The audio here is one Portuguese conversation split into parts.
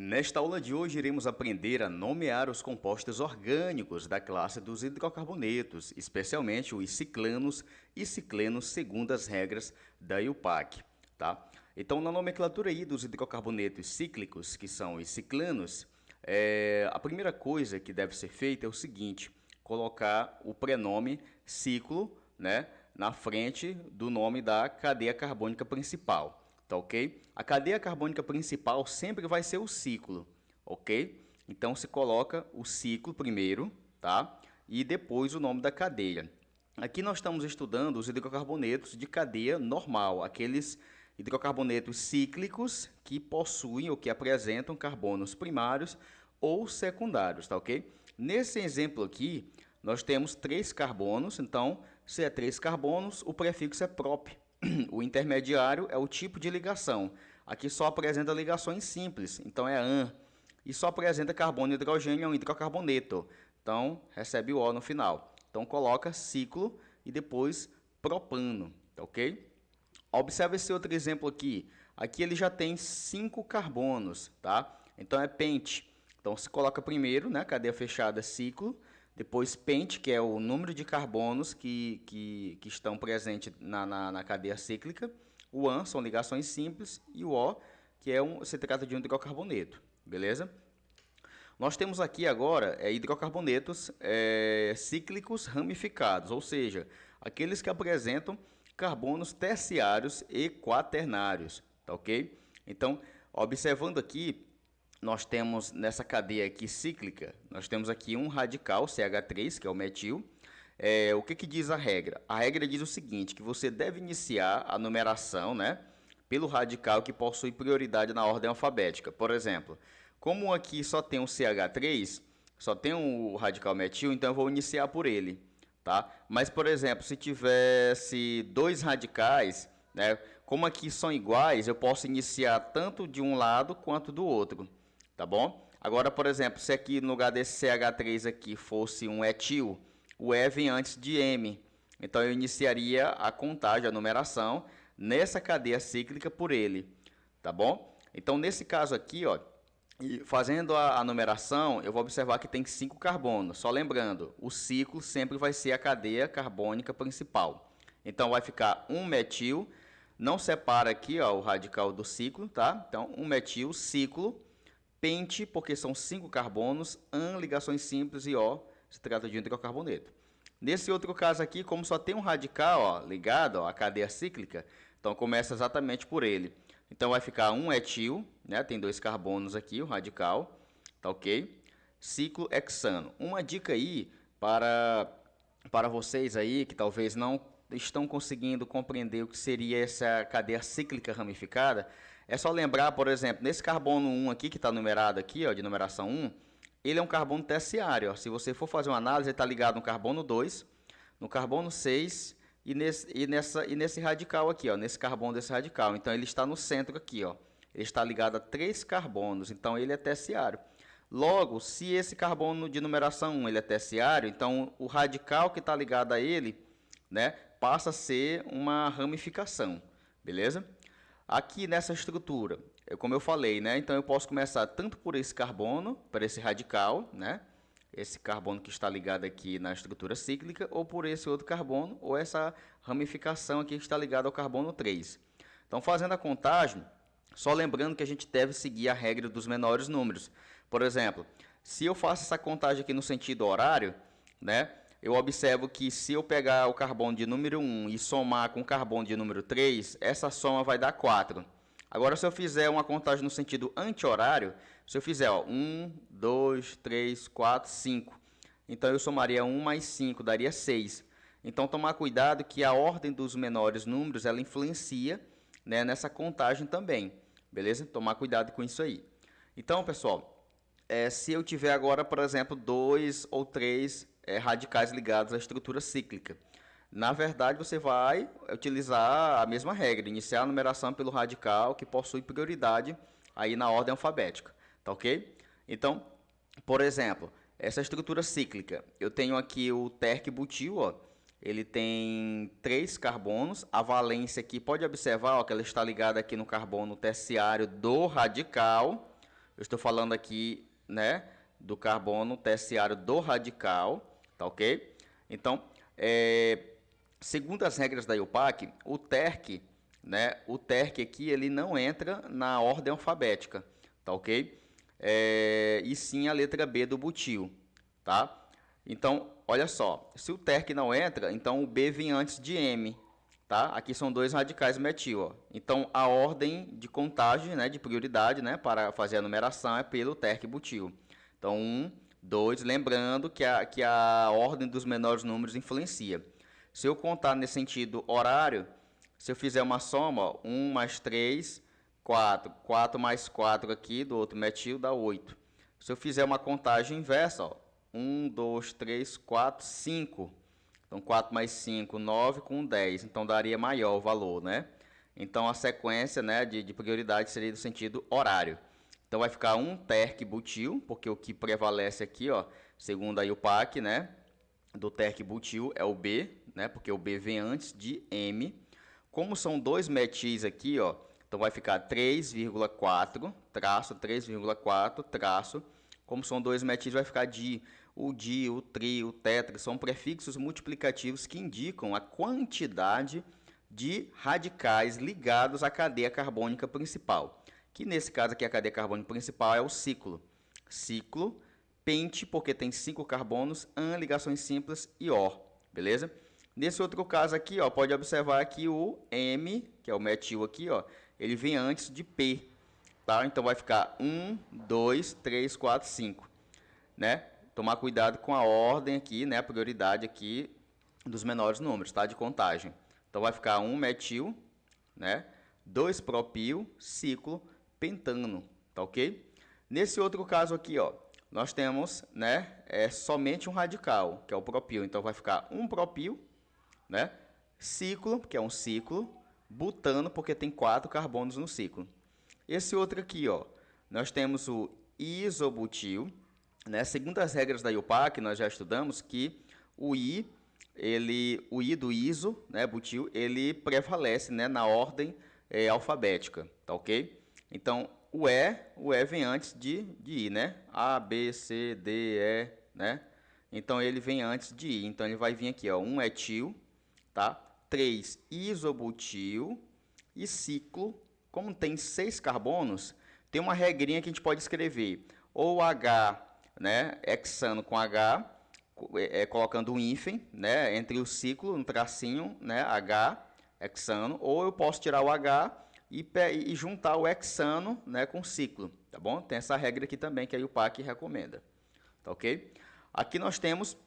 Nesta aula de hoje, iremos aprender a nomear os compostos orgânicos da classe dos hidrocarbonetos, especialmente os ciclanos e ciclenos segundo as regras da IUPAC. Tá? Então, na nomenclatura aí dos hidrocarbonetos cíclicos, que são os ciclanos, a primeira coisa que deve ser feita é o seguinte: colocar o prenome ciclo, né, na frente do nome da cadeia carbônica principal. Tá ok? A cadeia carbônica principal sempre vai ser o ciclo, ok? Então se coloca o ciclo primeiro, tá? E depois o nome da cadeia. Aqui nós estamos estudando os hidrocarbonetos de cadeia normal, aqueles hidrocarbonetos cíclicos que possuem ou que apresentam carbonos primários ou secundários, tá ok? Nesse exemplo aqui, nós temos 3 carbonos, então se é 3 carbonos, o prefixo é prop. O intermediário é o tipo de ligação. Aqui só apresenta ligações simples, então é AN. E só apresenta carbono e hidrogênio, é um hidrocarboneto. Então, recebe o O no final. Então, coloca ciclo e depois propano, tá ok? Observe esse outro exemplo aqui. Aqui ele já tem 5 carbonos, tá? Então, é pente. Então, se coloca primeiro, né, cadeia fechada, ciclo. Depois pente, que é o número de carbonos que estão presentes na cadeia cíclica. O AN são ligações simples. E o O, que se trata de um hidrocarboneto. Beleza? Nós temos aqui agora hidrocarbonetos cíclicos ramificados, ou seja, aqueles que apresentam carbonos terciários e quaternários. Tá ok? Então, observando aqui, nós temos nessa cadeia aqui cíclica, nós temos aqui um radical, CH3, que é o metil. O que diz a regra? A regra diz o seguinte, que você deve iniciar a numeração, né, pelo radical que possui prioridade na ordem alfabética. Por exemplo, como aqui só tem um CH3, só tem o radical metil, então eu vou iniciar por ele. Tá? Mas, por exemplo, se tivesse 2 radicais, né, como aqui são iguais, eu posso iniciar tanto de um lado quanto do outro. Tá bom? Agora, por exemplo, se aqui no lugar desse CH3 aqui fosse um etil, o E vem antes de M. Então eu iniciaria a contagem, a numeração, nessa cadeia cíclica por ele. Tá bom? Então nesse caso aqui, ó, fazendo a numeração, eu vou observar que tem 5 carbonos. Só lembrando, o ciclo sempre vai ser a cadeia carbônica principal. Então vai ficar um metil, não separa aqui, ó, o radical do ciclo, tá? Então um metil, ciclo, pente, porque são 5 carbonos, AN, ligações simples, e O, se trata de um hidrocarboneto. Nesse outro caso aqui, como só tem um radical, ó, ligado, ó, à cadeia cíclica, então começa exatamente por ele. Então vai ficar um etil, né, tem 2 carbonos aqui, o radical, tá ok? Ciclo hexano. Uma dica aí para vocês aí que talvez não estão conseguindo compreender o que seria essa cadeia cíclica ramificada, é só lembrar, por exemplo, nesse carbono 1 aqui, que está numerado aqui, ó, de numeração 1, ele é um carbono terciário. Ó. Se você for fazer uma análise, ele está ligado no carbono 2, no carbono 6 e nesse radical aqui, ó, nesse carbono desse radical. Então, ele está no centro aqui. Ó. Ele está ligado a 3 carbonos, então ele é terciário. Logo, se esse carbono de numeração 1 ele é terciário, então o radical que está ligado a ele, né, passa a ser uma ramificação. Beleza? Aqui nessa estrutura, como eu falei, né? Então eu posso começar tanto por esse carbono, por esse radical, né? Esse carbono que está ligado aqui na estrutura cíclica, ou por esse outro carbono, ou essa ramificação aqui que está ligada ao carbono 3. Então, fazendo a contagem, só lembrando que a gente deve seguir a regra dos menores números. Por exemplo, se eu faço essa contagem aqui no sentido horário, né? Eu observo que se eu pegar o carbono de número 1 e somar com o carbono de número 3, essa soma vai dar 4. Agora, se eu fizer uma contagem no sentido anti-horário, se eu fizer 1, 2, 3, 4, 5, então eu somaria 1 mais 5, daria 6. Então, tomar cuidado que a ordem dos menores números, ela influencia, né, nessa contagem também, beleza? Tomar cuidado com isso aí. Então, pessoal, se eu tiver agora, por exemplo, 2 ou 3 radicais ligados à estrutura cíclica. Na verdade, você vai utilizar a mesma regra, iniciar a numeração pelo radical que possui prioridade aí na ordem alfabética, tá ok? Então, por exemplo, essa estrutura cíclica, eu tenho aqui o terc-butil, ó, ele tem 3 carbonos, a valência aqui, pode observar ó, que ela está ligada aqui no carbono terciário do radical, Eu estou falando aqui, né, do carbono terciário do radical, tá ok? Então, segundo as regras da IUPAC, o TERC, né, o TERC aqui ele não entra na ordem alfabética, tá ok? E sim a letra B do butil, tá? Então, olha só, se o TERC não entra, então o B vem antes de M, tá? Aqui são dois radicais metil, ó. Então, a ordem de contagem, né, de prioridade, né, para fazer a numeração é pelo TERC butil. Então, 1, 2, lembrando que a ordem dos menores números influencia. Se eu contar nesse sentido horário, se eu fizer uma soma, ó, 1 mais 3, 4. 4 mais 4 aqui do outro metil dá 8. Se eu fizer uma contagem inversa, ó, 1, 2, 3, 4, 5. Então, 4 mais 5, 9 com 10. Então, daria maior o valor, né? Então, a sequência, né, de prioridade seria do sentido horário. Então, vai ficar um TERC butil, porque o que prevalece aqui, ó, segundo a IUPAC, né, do TERC butil é o B, né, porque o B vem antes de M. Como são dois metis aqui, ó, então vai ficar 3,4, traço, 3,4, traço. Como são dois metis, vai ficar di. O di, o tri, o tetra são prefixos multiplicativos que indicam a quantidade de radicais ligados à cadeia carbônica principal. Que nesse caso aqui a cadeia carbônica principal é o ciclo. Ciclo, pente, porque tem 5 carbonos, an, ligações simples e or, beleza? Nesse outro caso aqui, ó, pode observar que o M, que é o metil aqui, ó, ele vem antes de P, tá? Então vai ficar 1, 2, 3, 4, 5, né? Tomar cuidado com a ordem aqui, né? A prioridade aqui dos menores números, tá? De contagem. Então vai ficar 1 metil, né? 2 propil, ciclo, pentano, tá ok? Nesse outro caso aqui, ó, nós temos, né? Somente um radical, que é o propil. Então vai ficar 1 propil, né? Ciclo, que é um ciclo, butano, porque tem 4 carbonos no ciclo. Esse outro aqui, ó, nós temos o isobutil, né? Segundo as regras da IUPAC, nós já estudamos que o I do iso, né, butil, ele prevalece, né, na ordem alfabética, tá ok? Então, o E vem antes de I, né? A, B, C, D, E, né? Então, ele vem antes de I. Então, ele vai vir aqui, ó, 1 etil, tá? 3 isobutil e ciclo. Como tem 6 carbonos, tem uma regrinha que a gente pode escrever. Ou H, né, hexano com H, colocando um hífen, né, entre o ciclo, um tracinho, né, H, hexano, ou eu posso tirar o H e juntar o hexano, né, com ciclo, tá bom? Tem essa regra aqui também que a IUPAC recomenda, tá ok? Aqui nós temos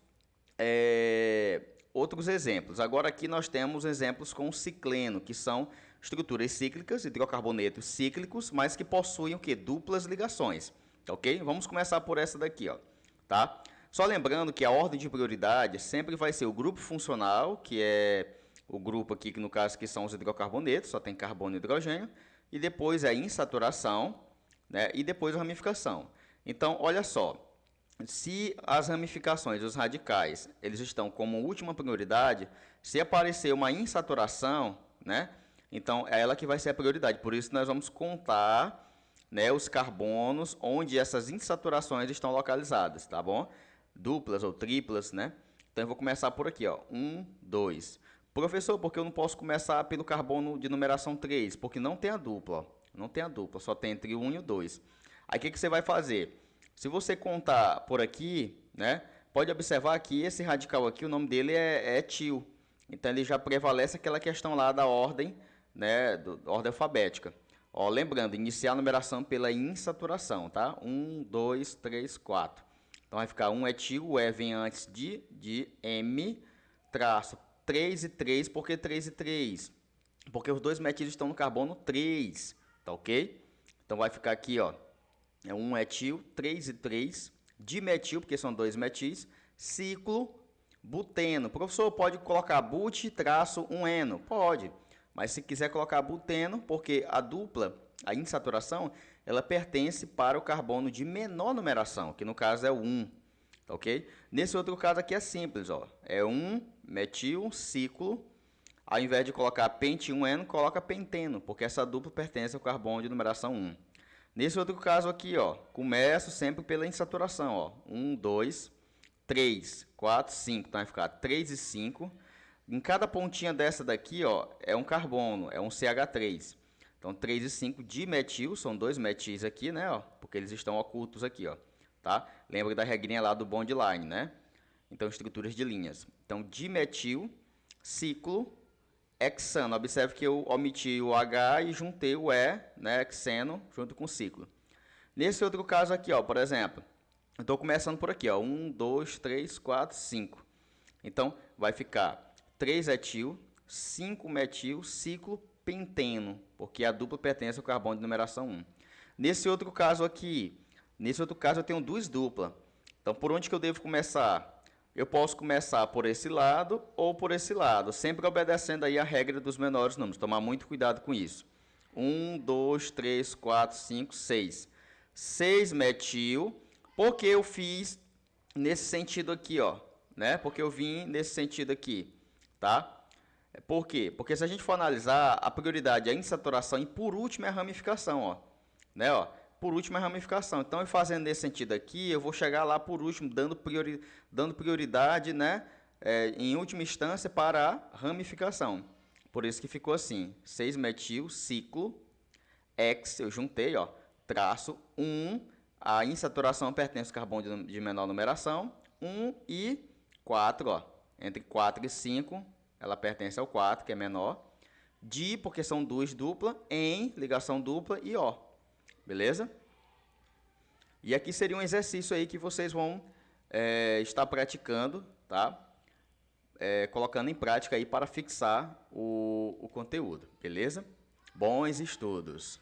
outros exemplos. Agora aqui nós temos exemplos com cicleno, que são estruturas cíclicas, hidrocarbonetos cíclicos, mas que possuem o quê? Duplas ligações. Ok? Vamos começar por essa daqui, ó, tá? Só lembrando que a ordem de prioridade sempre vai ser o grupo funcional, que é o grupo aqui, que no caso que são os hidrocarbonetos, só tem carbono e hidrogênio, e depois a insaturação, né? E depois a ramificação. Então, olha só, se as ramificações, os radicais, eles estão como última prioridade, se aparecer uma insaturação, né? Então, é ela que vai ser a prioridade. Por isso, nós vamos contar, né, os carbonos onde essas insaturações estão localizadas, tá bom? Duplas ou triplas, né? Então, eu vou começar por aqui, ó. 1, 2. Professor, por que eu não posso começar pelo carbono de numeração 3? Porque não tem a dupla, ó. Não tem a dupla, só tem entre o 1 e o 2. Aí, o que você vai fazer? Se você contar por aqui, né, pode observar que esse radical aqui, o nome dele é etil. Então, ele já prevalece aquela questão lá da ordem, né, ordem alfabética. Ó, lembrando, iniciar a numeração pela insaturação, tá? 1, 2, 3, 4. Então, vai ficar 1 etil, o E vem antes de M, traço 3 e 3, por que 3 e 3? Porque os dois metis estão no carbono 3, tá ok? Então, vai ficar aqui, ó, 1 etil, 3 e 3, dimetil, porque são dois metis, ciclo, buteno. Professor, pode colocar but, traço, 1-eno? Pode. Mas se quiser colocar buteno, porque a dupla, a insaturação, ela pertence para o carbono de menor numeração, que no caso é o 1, tá ok? Nesse outro caso aqui é simples, ó, é 1 metil, ciclo, ao invés de colocar pente 1-eno, coloca penteno, porque essa dupla pertence ao carbono de numeração 1. Nesse outro caso aqui, ó, começo sempre pela insaturação, ó. 1, 2, 3, 4, 5. Então vai ficar 3 e 5. Em cada pontinha dessa daqui, ó, é um carbono, é um CH3. Então 3 e 5 dimetil, são dois metis aqui, né, ó, porque eles estão ocultos aqui, ó, tá? Lembra da regrinha lá do bond line, né? Então estruturas de linhas. Então dimetil, ciclo, hexano. Observe que eu omiti o H e juntei o E, né, hexeno, junto com o ciclo. Nesse outro caso aqui, ó, por exemplo, eu estou começando por aqui, ó, 1, 2, 3, 4, 5. Então, vai ficar 3 etil, 5 metil, ciclo penteno, porque a dupla pertence ao carbono de numeração 1. Nesse outro caso aqui, eu tenho duas duplas. Então, por onde que eu devo começar? Eu posso começar por esse lado ou por esse lado, sempre obedecendo aí a regra dos menores números. Tomar muito cuidado com isso. 1, 2, 3, 4, 5, 6. 6 metil, porque eu fiz nesse sentido aqui, ó, né? Porque eu vim nesse sentido aqui, tá? Por quê? Porque se a gente for analisar, a prioridade é a insaturação e por último é a ramificação, ó, né, ó? Por último é a ramificação. Então, eu fazendo nesse sentido aqui, eu vou chegar lá por último, dando prioridade, né, em última instância, para a ramificação. Por isso que ficou assim, 6-metil, ciclo, X, eu juntei, ó, traço 1, a insaturação pertence ao carbono de menor numeração, 1 e 4, ó, entre 4 e 5, ela pertence ao 4, que é menor, porque são duas duplas, em, ligação dupla e ó. Beleza? E aqui seria um exercício aí que vocês vão estar praticando, tá? Colocando em prática aí para fixar o conteúdo, beleza? Bons estudos!